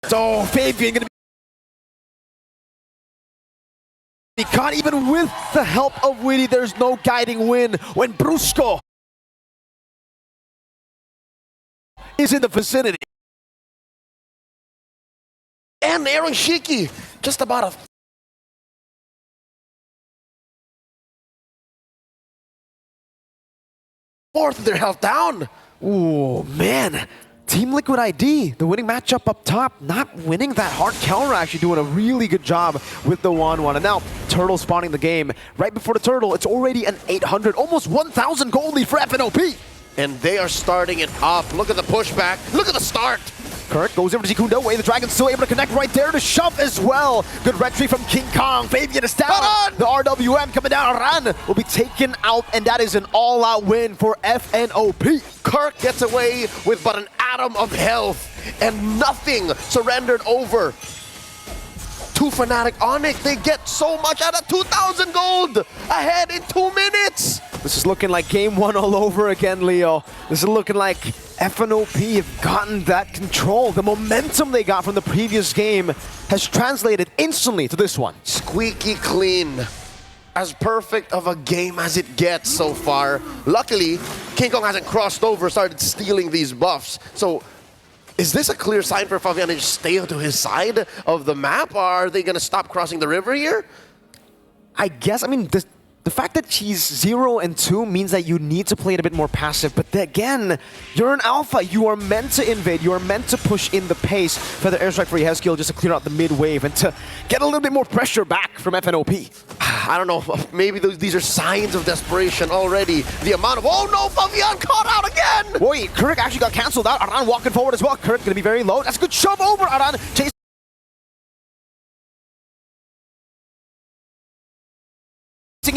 So Fabian gonna be caught even with the help of Witty. There's no guiding win when Brusco is in the vicinity. And Aaron Shiki, just about a fourth of their health down. Ooh, man. Team Liquid ID, the winning matchup up top, not winning that hard counter, actually doing a really good job with the 1-1. And now, Turtle spawning the game. Right before the Turtle, it's already an 800, almost 1,000 gold lead for FNOP. And they are starting it up. Look at the pushback. Look at the start. Kirk goes over to Zikundo away. The Dragon's still able to connect right there to shove as well. Good retry from King Kong. Fabian is down. Aran! The RWM coming down. Aran will be taken out, and that is an all-out win for FNOP. Kirk gets away with but an atom of health and nothing surrendered over to Fnatic onic. They get so much out of 2,000 gold ahead in 2 minutes. This is looking like game 1 all over again, Leo. This is looking like FNOP have gotten that control. The momentum they got from the previous game has translated instantly to this one. Squeaky clean. As perfect of a game as it gets so far. Luckily, King Kong hasn't crossed over, started stealing these buffs. So, is this a clear sign for Favian to just stay to his side of the map? Or are they going to stop crossing the river here? I guess, I mean, the fact that she's 0 and 2 means that you need to play it a bit more passive. But again, you're an alpha. You are meant to invade. You are meant to push in the pace for the airstrike for Yehezkiel just to clear out the mid wave and to get a little bit more pressure back from FNOP. I don't know. Maybe these are signs of desperation already. The amount of... Oh no! Favian caught out again! Wait, Kirk actually got cancelled out. Aran walking forward as well. Kirk gonna be very low. That's a good shove over. Aran chasing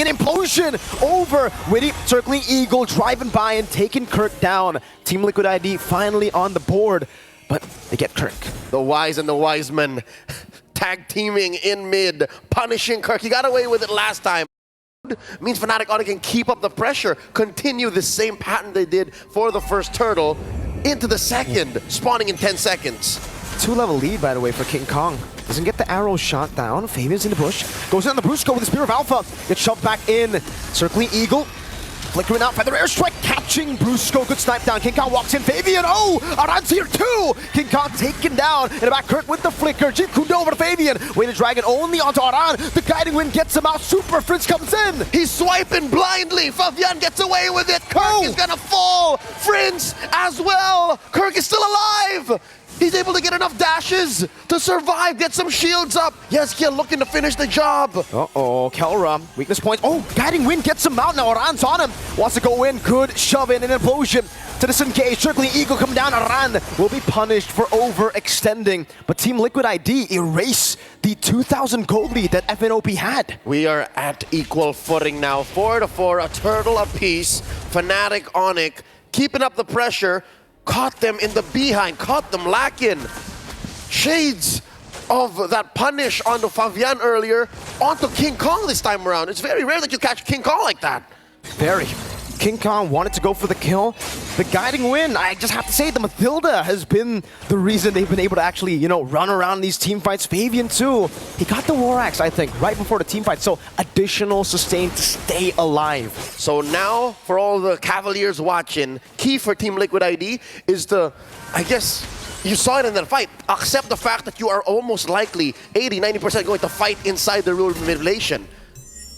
an implosion over Witty, circling Eagle, driving by and taking Kirk down. Team Liquid ID finally on the board, but they get Kirk. The wise and the wise men tag teaming in mid, punishing Kirk. He got away with it last time. Means Fnatic onic can keep up the pressure, continue the same pattern they did for the first Turtle into the second, spawning in 10 seconds. 2-level lead, by the way, for King Kong. Doesn't get the arrow shot down. Fabian's in the bush. Goes in on the Brusco with the Spear of Alpha. Gets shoved back in. Circling Eagle. Flickering out Feather Airstrike. Catching Brusco. Good snipe down. King Kong walks in. Fabian. Oh! Aran's here too! King Kong taken down. In the back, Kirk with the flicker. Jikundo over to Fabian. Weighted Dragon only onto Aran. The guiding wind gets him out. Super Fritz comes in. He's swiping blindly. Favian gets away with it. Kirk is gonna fall. Fritz as well. Kirk is still alive. He's able to get enough dashes to survive, get some shields up. Yehezkiel looking to finish the job. Uh-oh, Kelra, weakness points. Oh, guiding wind gets him out now. Aran's on him. Wants to go in. Good shove in an implosion to disengage. Circling Eagle coming down. Aran will be punished for overextending. But Team Liquid ID erase the 2,000 gold lead that FNOP had. We are at equal footing now. 4-4, a turtle apiece. Fnatic onic keeping up the pressure. Caught them in the behind, caught them lacking. Shades of that punish onto Favian earlier, onto King Kong this time around. It's very rare that you catch King Kong like that. Very. King Kong wanted to go for the kill. The guiding win, I just have to say, the Mathilda has been the reason they've been able to actually, you know, run around these team fights. Fabian too. He got the War Axe, I think, right before the team fight. So additional sustain to stay alive. So now, for all the Cavaliers watching, key for Team Liquid ID is to, I guess, you saw it in that fight, accept the fact that you are almost likely 80-90% going to fight inside the rule regulation.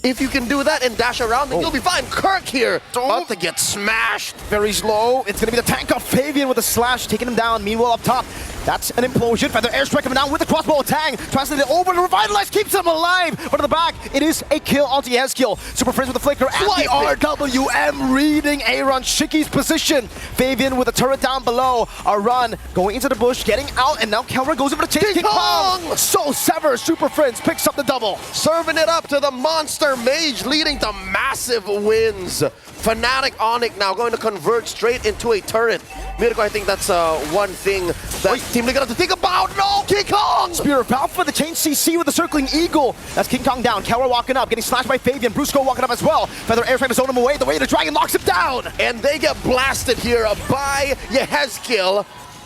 If you can do that and dash around, then you'll be fine. Kirk here, about to get smashed. Very slow. It's going to be the tank of Fabian with a slash, taking him down. Meanwhile, up top, that's an implosion. Feather Airstrike coming down with the crossbow attack. Translated over to Revitalize, keeps him alive. But in the back, it is a kill onto Yehezkiel. Super Friends with the flicker and the RWM reading Aaron Shiki's position. Fabian with a turret down below. Aran going into the bush, getting out, and now Kelra goes over to chase King Kong. So Sever, Super Friends picks up the double. Serving it up to the monster mage, leading to massive wins. Fnatic onic now going to convert straight into a turret. Mirko, I think that's one thing that Team Liquid have to think about. No, King Kong! Spear of Alpha, the chain CC with the circling Eagle. That's King Kong down. Kelra walking up, getting slashed by Fabian. Brusco walking up as well. Feather Airstrike to zone him away. The way the Dragon locks him down. And they get blasted here by Yehezkiel.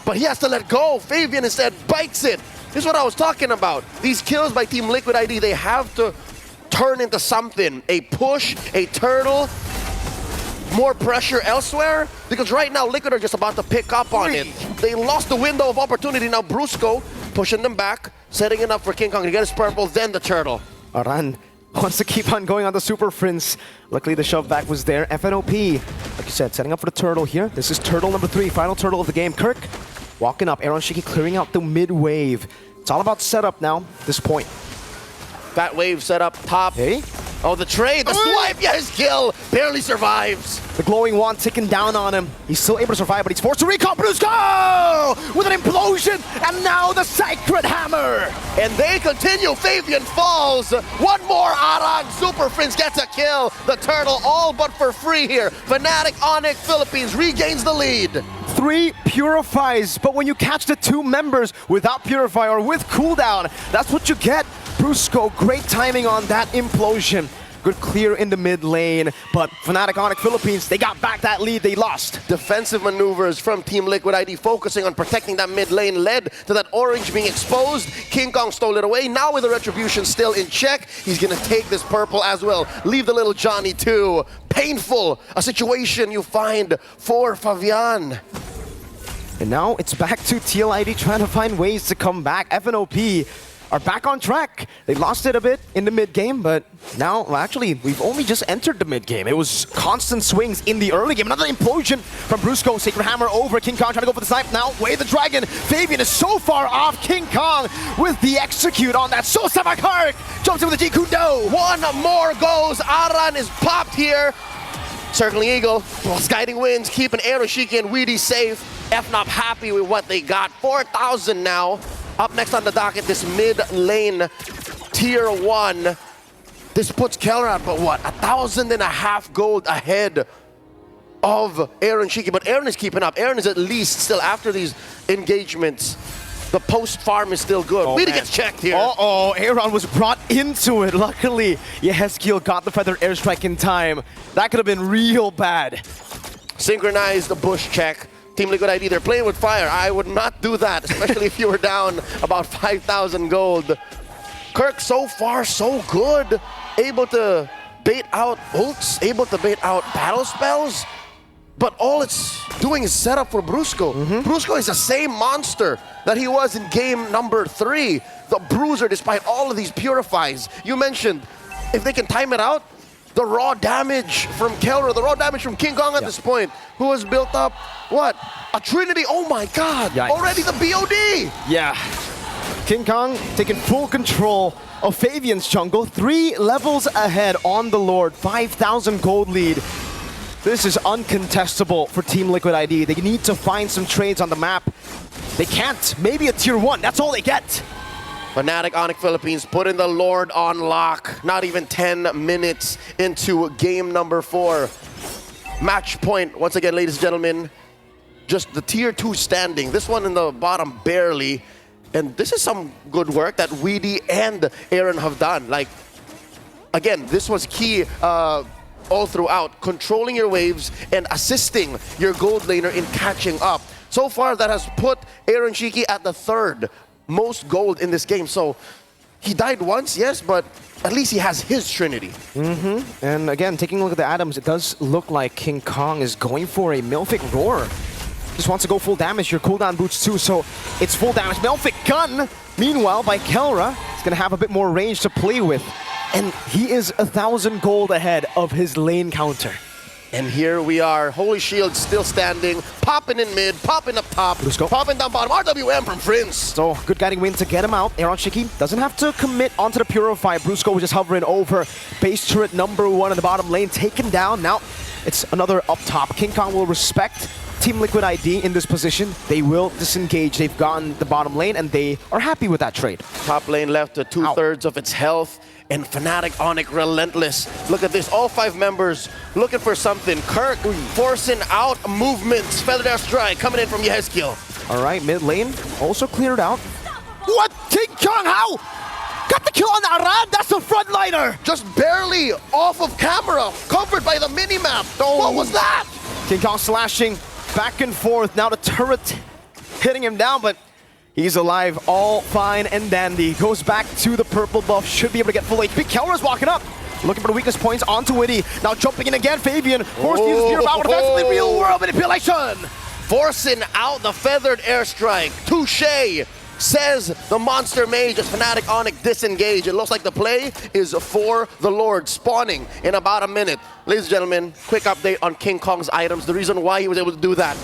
but he has to let go. Fabian instead bites it. This is what I was talking about. These kills by Team Liquid ID, they have to turn into something. A push, a turtle, more pressure elsewhere. Because right now, Liquid are just about to pick up on it. They lost the window of opportunity. Now Brusco pushing them back, setting it up for King Kong to get his purple, then the turtle. Aran wants to keep on going on the Super Prince. Luckily, the shove back was there. FNOP, like you said, setting up for the turtle here. This is turtle number 3, final turtle of the game. Kirk walking up. Aaron Shiki clearing out the mid wave. It's all about setup now at this point. Fat wave set up top. Hey. Oh, the trade, the swipe, yeah, his kill barely survives. The glowing wand ticking down on him. He's still able to survive, but he's forced to recall. Brusco with an implosion, and now the Sacred Hammer. And they continue. Fabian falls. One more. Arang Super Prince gets a kill. The turtle all but for free here. Fnatic onic Philippines regains the lead. 3 purifies, but when you catch the 2 members without purify or with cooldown, that's what you get. Brusco, great timing on that implosion. Good clear in the mid lane, but Fnatic onic Philippines, they got back that lead they lost. Defensive maneuvers from Team Liquid ID focusing on protecting that mid lane led to that orange being exposed. King Kong stole it away. Now with the retribution still in check, he's gonna take this purple as well. Leave the little Johnny too. Painful, a situation you find for Fabian. And now it's back to TLID trying to find ways to come back. FNOP are back on track. They lost it a bit in the mid-game, but now, well, actually, we've only just entered the mid-game. It was constant swings in the early game. Another implosion from Brusco. Sacred Hammer over. King Kong trying to go for the snipe now. Way the dragon. Fabian is so far off. King Kong with the execute on that. So Sabakar jumps in with the G Kudo. One more goes. Aran is popped here. Circling Eagle, guiding winds, keeping Aeroshiki and Weedy safe. FNOP happy with what they got. 4,000 now. Up next on the docket, this mid lane tier 1. This puts Keller at, but what, 1,500 gold ahead of Aaron Shiki. But Aaron is keeping up. Aaron is at least still after these engagements. The post farm is still good. Weedy gets checked here. Uh-oh, Aaron was brought into it. Luckily, Yehezkiel got the feathered airstrike in time. That could have been real bad. Synchronized the bush check. Team Liquid ID, they're playing with fire. I would not do that, especially if you were down about 5,000 gold. Kirk, so far, so good. Able to bait out ults, able to bait out battle spells. But all it's doing is set up for Brusco. Brusco is the same monster that he was in game number 3. The bruiser, despite all of these purifies. You mentioned, if they can time it out, the raw damage from Keller, the raw damage from King Kong at this point, who has built up, what? A Trinity, oh my god! Yikes. Already the BOD! Yeah. King Kong taking full control of Fabian's jungle. 3 levels ahead on the Lord. 5,000 gold lead. This is uncontestable for Team Liquid ID. They need to find some trades on the map. They can't. Maybe a tier 1. That's all they get. Fnatic onic Philippines putting the Lord on lock. Not even 10 minutes into game number 4. Match point, once again, ladies and gentlemen. Just the tier 2 standing. This one in the bottom barely. And this is some good work that Weedy and Aaron have done. Like, again, this was key all throughout. Controlling your waves and assisting your gold laner in catching up. So far, that has put Aaron Shiki at the 3rd most gold in this game. So he died once, yes, but at least he has his Trinity. And again, taking a look at the items, it does look like King Kong is going for a Melphic Roar. Just wants to go full damage. Your cooldown boots too, so it's full damage. Melphic Gun, meanwhile, by Kelra, is going to have a bit more range to play with. And he is 1,000 gold ahead of his lane counter. And here we are, Holy Shield still standing, popping in mid, popping up top, popping down bottom, RWM from Prince. So, good guiding wind to get him out. Aaron Shiki doesn't have to commit onto the Purify. Brusco was just hovering over. Base turret number 1 in the bottom lane, taken down. Now, it's another up top. King Kong will respect Team Liquid ID in this position. They will disengage. They've gotten the bottom lane, and they are happy with that trade. Top lane left to 2/3 of its health. And Fnatic onic relentless. Look at this, all 5 members looking for something. Kirk forcing out movements. Feathered Airstrike coming in from Yehezkiel. All right, mid lane also cleared out. What? King Kong, how? Got the kill on Arad, that's the frontliner! Just barely off of camera, covered by the minimap. What was that? King Kong slashing back and forth. Now the turret hitting him down, but he's alive, all fine and dandy. Goes back to the purple buff, should be able to get full HP. Kelra's walking up, looking for the weakness points onto Witty. Now jumping in again, Fabian, forced to use his gear power defensively, real world manipulation. Forcing out the feathered airstrike. Touche, says the monster mage as Fnatic onic disengage. It looks like the play is for the Lord, spawning in about a minute. Ladies and gentlemen, quick update on King Kong's items. The reason why he was able to do that,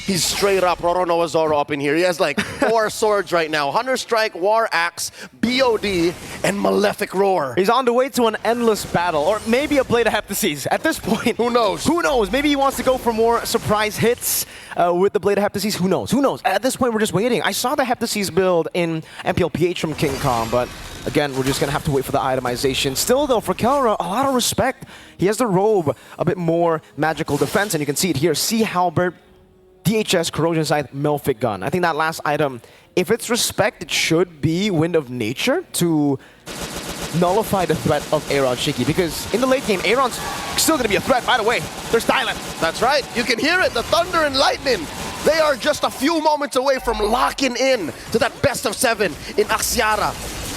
he's straight up Roronoa Zoro up in here. He has like 4 swords right now. Hunter Strike, War Axe, BOD, and Malefic Roar. He's on the way to an endless battle, or maybe a Blade of Heptases. At this point, Who knows? Who knows? Maybe he wants to go for more surprise hits with the Blade of Heptases. Who knows? Who knows? At this point, we're just waiting. I saw the Heptases build in MPLPH from King Kong, but again, we're just going to have to wait for the itemization. Still, though, for Kelra, a lot of respect. He has the robe, a bit more magical defense, and you can see it here. Sea Halberd, DHS, Corrosion Scythe, Melfic Gun. I think that last item, if it's respect, it should be Wind of Nature to nullify the threat of Aaron Shiki, because in the late game, Aaron's still going to be a threat. By the way, they're silent. That's right. You can hear it, the thunder and lightning. They are just a few moments away from locking in to that best of 7 in Axiara.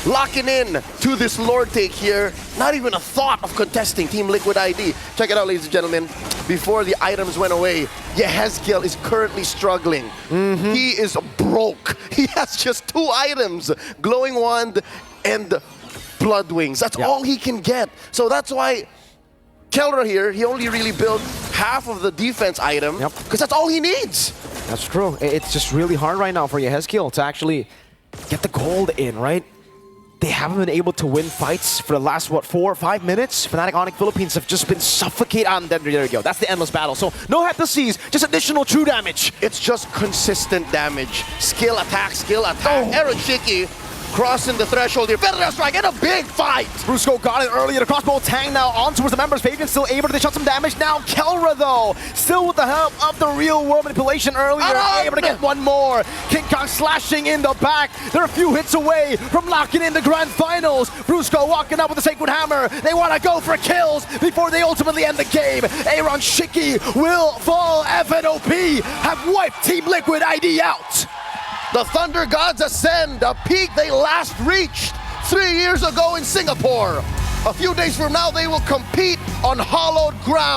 Locking in to this Lord take here. Not even a thought of contesting Team Liquid ID. Check it out, ladies and gentlemen. Before the items went away, Yehezkiel is currently struggling. He is broke. He has just 2 items, Glowing Wand and Blood Wings. That's all he can get. So that's why Kelra here, he only really built half of the defense item, because that's all he needs. That's true. It's just really hard right now for Yehezkiel to actually get the gold in, right? They haven't been able to win fights for the last, what, 4 or 5 minutes? Fnatic onic Philippines have just been suffocated. There you go. That's the endless battle. So no Heptases, just additional true damage. It's just consistent damage. Skill attack, skill attack. Aaron Shiki crossing the threshold here. Better strike in a big fight. Brusco got it earlier. The crossbow tang now on towards the members. Fabian still able to dish out some damage. Now Kelra, though, still with the help of the real world manipulation earlier, able to get one more. King Kong slashing in the back. They're a few hits away from locking in the grand finals. Brusco walking up with the Sacred Hammer. They want to go for kills before they ultimately end the game. Aaron Shiki will fall. FNOP have wiped Team Liquid ID out. The Thunder Gods ascend, a peak they last reached 3 years ago in Singapore. A few days from now, they will compete on hallowed ground.